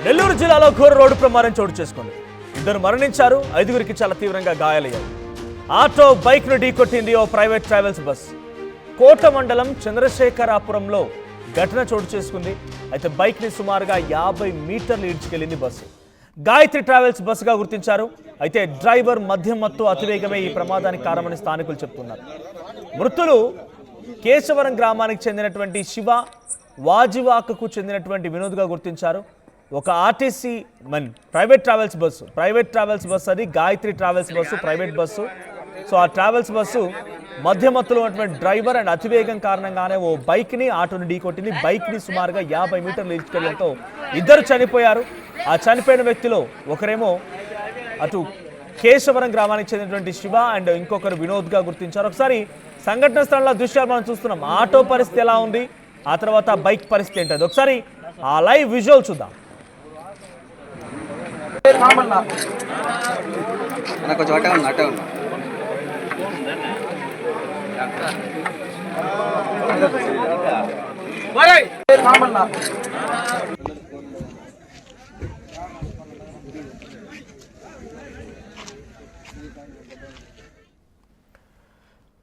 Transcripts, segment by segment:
నెల్లూరు జిల్లాలో ఘోర రోడ్డు ప్రమాదం చోటు చేసుకుంది. ఇద్దరు మరణించారు, 5గురికి చాలా తీవ్రంగా గాయాలయ్యారు. ఆటో బైక్ను ఢీకొట్టింది ఓ ప్రైవేట్ ట్రావెల్స్ బస్. కోట మండలం చంద్రశేఖరాపురంలో ఘటన చోటు చేసుకుంది. అయితే బైక్ని సుమారుగా 50 మీటర్లు ఈడ్చుకెళ్లింది బస్సు. గాయత్రి ట్రావెల్స్ బస్సుగా గుర్తించారు. అయితే డ్రైవర్ మద్యం మత్తు అతివేగమే ఈ ప్రమాదానికి కారణమని స్థానికులు చెప్తున్నారు. మృతులు కేశవరం గ్రామానికి చెందినటువంటి శివ, వాజివాకకు చెందినటువంటి వినోద్గా గుర్తించారు. ఒక ఆర్టీసీ ప్రైవేట్ ట్రావెల్స్ బస్సు అది Gayatri travels bus, private bus. So ఆ ట్రావెల్స్ బస్సు మధ్యమత్తులో ఉన్నటువంటి డ్రైవర్ అండ్ అతివేగం కారణంగానే ఓ బైక్ని ఆటోని ఢీకొట్టింది. బైక్ని సుమారుగా 50 మీటర్లు ఈడ్చుకెళ్లడంతో ఇద్దరు చనిపోయారు. ఆ చనిపోయిన వ్యక్తిలో ఒకరేమో అటు కేశవరం గ్రామానికి చెందినటువంటి శివ అండ్ ఇంకొకరు వినోద్గా గుర్తించారు. ఒకసారి సంఘటన స్థలంలో దృశ్యాలు మనం చూస్తున్నాం. ఆటో పరిస్థితి ఎలా ఉంది, ఆ తర్వాత బైక్ పరిస్థితి ఏంటది ఒకసారి ఆ లైవ్ విజువల్ చూద్దాం.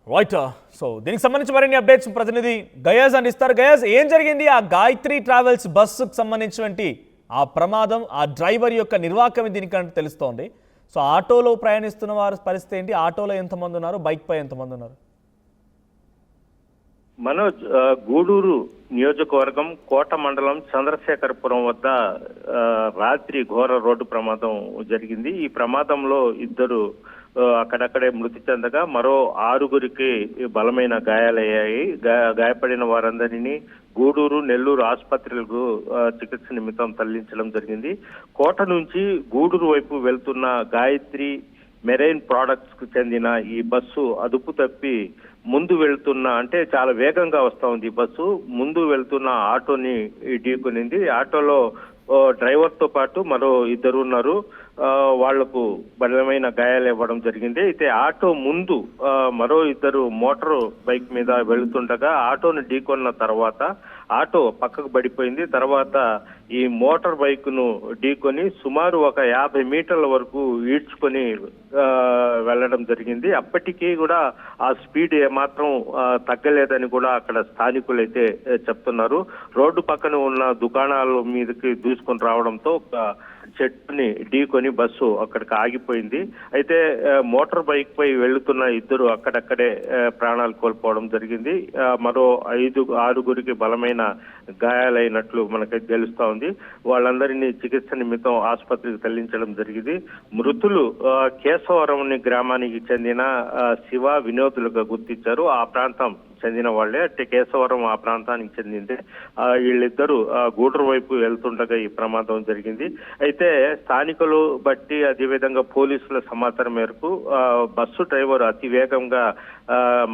రైట్. సో దీనికి సంబంధించి మరిన్ని అప్డేట్స్ ప్రతినిధి గయాజ్ అందిస్తారు. గయాజ్, ఏం జరిగింది ఆ గాయత్రి ట్రావెల్స్ బస్సుకు సంబంధించినటువంటి ఆ ప్రమాదం, ఆ డ్రైవర్ యొక్క నిర్వాహకం దీనికంటే తెలుస్తోంది. సో ఆటోలో ప్రయాణిస్తున్న వారి పరిస్థితి ఏంటి? ఆటోలో ఎంతమంది ఉన్నారు, బైక్ పై ఎంతమంది ఉన్నారు? మనోజ్, గూడూరు నియోజకవర్గం కోట మండలం చంద్రశేఖరపురం వద్ద రాత్రి ఘోర రోడ్డు ప్రమాదం జరిగింది. ఈ ప్రమాదంలో ఇద్దరు అక్కడక్కడే మృతి చెందగా మరో 6గురికి బలమైన గాయాలయ్యాయి. గాయపడిన వారందరినీ గూడూరు, నెల్లూరు ఆసుపత్రులకు చికిత్స నిమిత్తం తరలించడం జరిగింది. కోట నుంచి గూడూరు వైపు వెళ్తున్న గాయత్రి మెరైన్ ప్రొడక్ట్స్ కు చెందిన ఈ బస్సు అదుపు తప్పి ముందు వెళ్తున్న, అంటే చాలా వేగంగా వస్తా ఉంది ఈ బస్సు, ముందు వెళ్తున్న ఆటోని ఢీకొనింది. ఆటోలో డ్రైవర్ తో పాటు మరో ఇద్దరు ఉన్నారు. వాళ్లకు బలమైన గాయాలు ఇవ్వడం జరిగింది. అయితే ఆటో ముందు మరో ఇద్దరు మోటార్ బైక్ మీద వెళుతుండగా ఆటోని ఢీకొన్న తర్వాత ఆటో పక్కకు పడిపోయింది. తర్వాత ఈ మోటార్ బైక్ ను ఢీకొని సుమారు ఒక 50 మీటర్ల వరకు ఈడ్చుకొని వెళ్ళడం జరిగింది. అప్పటికీ కూడా ఆ స్పీడ్ ఏమాత్రం తగ్గలేదని కూడా అక్కడ స్థానికులు అయితే చెప్తున్నారు. రోడ్డు పక్కన ఉన్న దుకాణాల మీదకి దూసుకొని రావడంతో చెట్టుని ఢీకొని బస్సు అక్కడికి ఆగిపోయింది. అయితే మోటార్ బైక్ పై వెళ్తున్న ఇద్దరు అక్కడక్కడే ప్రాణాలు కోల్పోవడం జరిగింది. మరో 6గురికి బలమైన గాయాలైనట్లు మనకైతే తెలుస్తా ఉంది. వాళ్ళందరినీ చికిత్స నిమిత్తం ఆసుపత్రికి తరలించడం జరిగింది. మృతులు కేశవరం గ్రామానికి చెందిన శివ, వినోదులుగా గుర్తించారు. ఆ ప్రాంతం చెందిన వాళ్లే, అంటే కేశవరం ఆ ప్రాంతానికి చెందిందే. వీళ్ళిద్దరూ గూడూరు వైపు వెళ్తుండగా ఈ ప్రమాదం జరిగింది. అయితే స్థానికులు బట్టి అదేవిధంగా పోలీసుల సమాచారం మేరకు బస్సు డ్రైవర్ అతి వేగంగా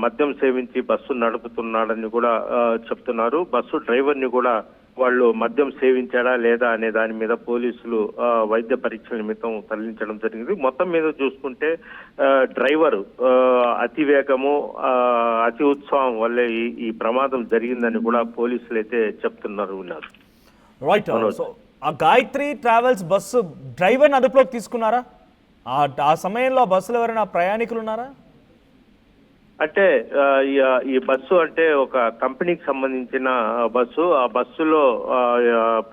మద్యం సేవించి బస్సు నడుపుతున్నాడని కూడా చెప్తున్నారు. బస్సు డ్రైవర్ ని కూడా వాళ్ళు మద్యం సేవించాడా లేదా అనే దాని మీద పోలీసులు వైద్య పరీక్షల నిమిత్తం తరలించడం జరిగింది. మొత్తం మీద చూసుకుంటే డ్రైవర్ అతి వేగము, అతి ఉత్సాహం వల్లే ఈ ప్రమాదం జరిగిందని కూడా పోలీసులు అయితే చెప్తున్నారు. రైట్. సో ఆ గాయత్రి ట్రావెల్స్ బస్సు డ్రైవర్ని అదుపులోకి తీసుకున్నారా? ఆ సమయంలో ఆ బస్సులో ఎవరైనా ప్రయాణికులు ఉన్నారా? అంటే ఈ బస్సు అంటే ఒక కంపెనీకి సంబంధించిన బస్సు. ఆ బస్సులో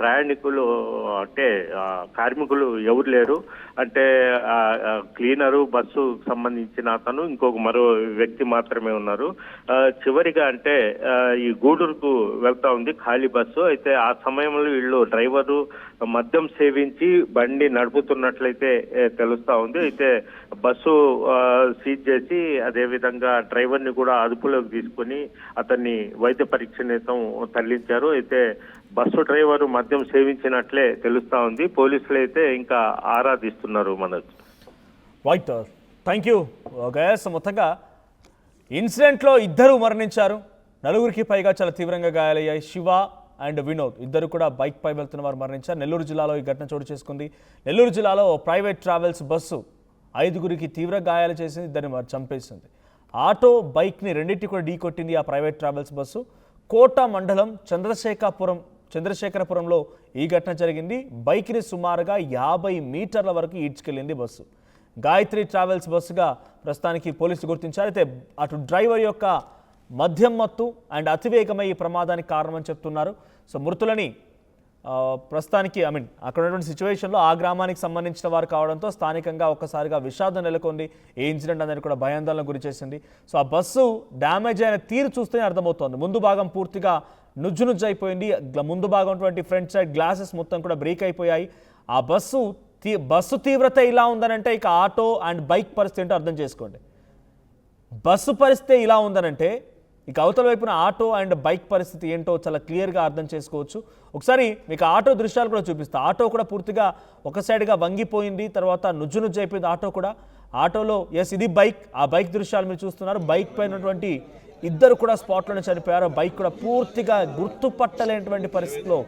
ప్రయాణికులు అంటే కార్మికులు ఎవరు లేరు. అంటే క్లీనరు, బస్సు సంబంధించిన అతను, ఇంకొక మరో వ్యక్తి మాత్రమే ఉన్నారు. చివరిగా అంటే ఈ గూడూరుకు వెళ్తా ఉంది ఖాళీ బస్సు. అయితే ఆ సమయంలో వీళ్ళు డ్రైవరు మద్యం సేవించి బండి నడుపుతున్నట్లయితే తెలుస్తా ఉంది. అయితే బస్సు సీజ్ చేసి అదేవిధంగా డ్రైవర్ ని కూడా అదుపులోకి తీసుకుని అతన్ని వైద్య పరీక్ష నిమిత్తం తరలించారు. అయితే బస్సు డ్రైవర్ మద్యం సేవించినట్లే తెలుస్తా ఉంది. పోలీసులు అయితే ఇంకా ఆరా తీస్తున్నారు. Manoj, right, thank you. మొత్తంగా ఇన్సిడెంట్లో ఇద్దరు మరణించారు, 4గురికి పైగా చాలా తీవ్రంగా గాయాలయ్యాయి. శివ అండ్ వినోద్ ఇద్దరు కూడా బైక్ పై వెళ్తున్న వారు మరణించారు. నెల్లూరు జిల్లాలో ఈ ఘటన చోటు చేసుకుంది. నెల్లూరు జిల్లాలో ప్రైవేట్ ట్రావెల్స్ బస్సు 5గురికి తీవ్ర గాయాలు చేసింది, ఇద్దరిని చంపేసింది. ఆటో బైక్ని రెండింటి కూడా ఢీకొట్టింది ఆ ప్రైవేట్ ట్రావెల్స్ బస్సు. కోట మండలం చంద్రశేఖరపురం చంద్రశేఖరపురంలో ఈ ఘటన జరిగింది. బైక్ని సుమారుగా 50 మీటర్ల వరకు ఈడ్చుకెళ్ళింది బస్సు. గాయత్రి ట్రావెల్స్ బస్సుగా ప్రస్తుతానికి పోలీసులు గుర్తించారు. అయితే అటు డ్రైవర్ యొక్క మద్యం మత్తు అండ్ అతివేగమై ఈ ప్రమాదానికి కారణమని చెప్తున్నారు. సో మృతులని ప్రస్తుతానికి అక్కడ ఉన్నటువంటి సిచ్యువేషన్లో ఆ గ్రామానికి సంబంధించిన వారు కావడంతో స్థానికంగా ఒక్కసారిగా విషాదం నెలకొంది. ఏ ఇన్సిడెంట్ అనేది కూడా భయాందోళన గురి చేసింది. సో ఆ బస్సు డ్యామేజ్ అయిన తీరు చూస్తేనే అర్థమవుతోంది. ముందు భాగం పూర్తిగా నుజ్జు అయిపోయింది. ముందు భాగం ఉన్నటువంటి ఫ్రంట్ సైడ్ గ్లాసెస్ మొత్తం కూడా బ్రేక్ అయిపోయాయి. ఆ బస్సు తీవ్రత ఇలా ఉందనంటే ఇక ఆటో అండ్ బైక్ పరిస్థితి ఏంటో అర్థం చేసుకోండి. బస్సు పరిస్థితి ఇలా ఉందనంటే ఇక అవతల వైపున ఆటో అండ్ బైక్ పరిస్థితి ఏంటో చాలా క్లియర్గా అర్థం చేసుకోవచ్చు. ఒకసారి మీకు ఆటో దృశ్యాలు కూడా చూపిస్తా. ఆటో కూడా పూర్తిగా ఒక సైడ్గా వంగిపోయింది, తర్వాత నుజ్జు అయిపోయింది ఆటో కూడా. ఆటోలో ఇది బైక్, ఆ బైక్ దృశ్యాలు మీరు చూస్తున్నారు. బైక్ పైన ఉన్నటువంటి ఇద్దరు కూడా స్పాట్లోనే చనిపోయారు. బైక్ కూడా పూర్తిగా గుర్తుపట్టలేనటువంటి పరిస్థితిలో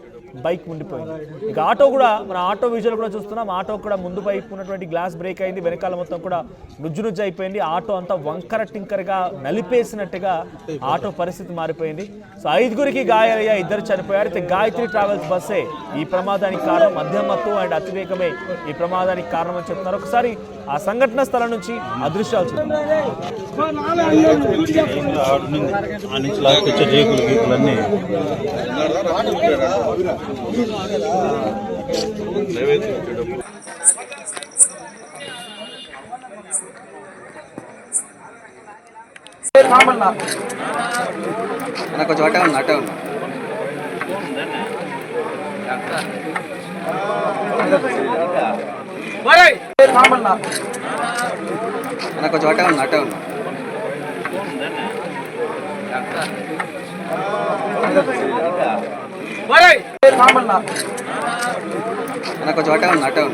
బైక్ ఉండిపోయింది. ఇక ఆటో కూడా మన ఆటో విజువల్ కూడా చూస్తున్నాం. ఆటో కూడా ముందు వైపు ఉన్నటువంటి గ్లాస్ బ్రేక్ అయింది, వెనకాల మొత్తం కూడా నుజ్జు అయిపోయింది. ఆటో అంతా వంకర టింకర్గా నలిపేసినట్టుగా ఆటో పరిస్థితి మారిపోయింది. సో 5గురికి గాయాలయ్యా, 2 చనిపోయారు. అయితే గాయత్రి ట్రావెల్స్ బస్సే ఈ ప్రమాదానికి కారణం. మద్యం మత్తు అండ్ అతివేగమే ఈ ప్రమాదానికి కారణం అని చెప్తున్నారు. ఒకసారి ఆ సంఘటన స్థలం నుంచి అదృశ్యాలు చూద్దాం. కొంచెం అట్టే ఉన్నా కొంచెం అట్టే ఉన్నా కొంచెం అట్టే ఉన్నా